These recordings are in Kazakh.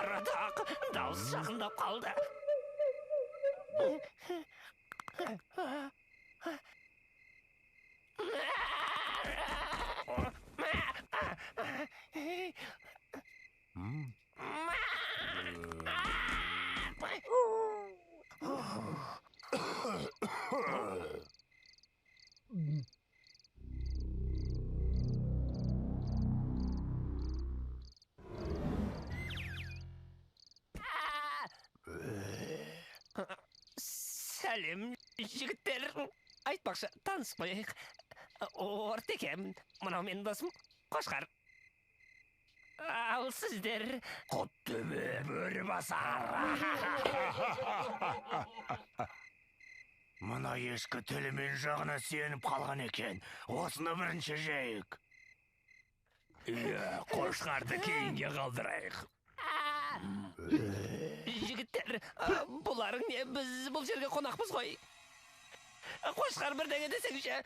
Арада дауыс жақындап қалды. Сәлем, жігіттер. Айтпақшы, таныс қойық. Ортекем, мынау мен досым Қошқар. Ал сіздер Құттөбе Бөрібасар. Мына ешкі тілімен жағына сеніп қалған екен. Осыны бірінші жайық. Қошқарды кейінге қалдырайық. Жігіттер, бұларың не? Біз бұл жерге қонақпыз ғой. Қошқар бірдеңе десеңші.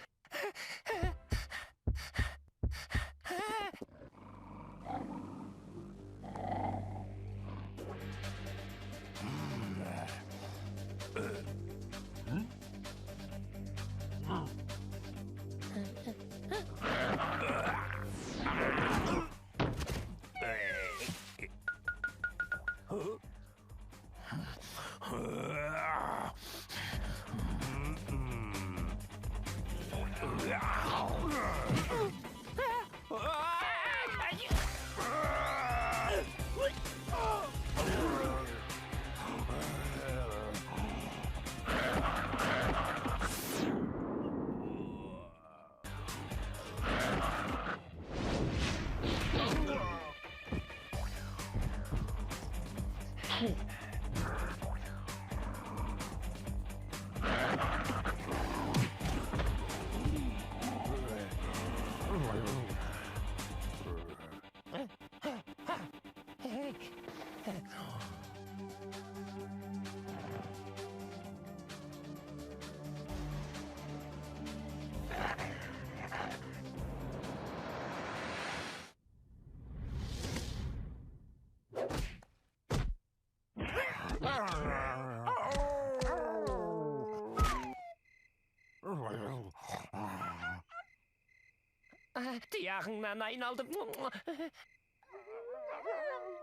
Тұяғыңнан айналдым.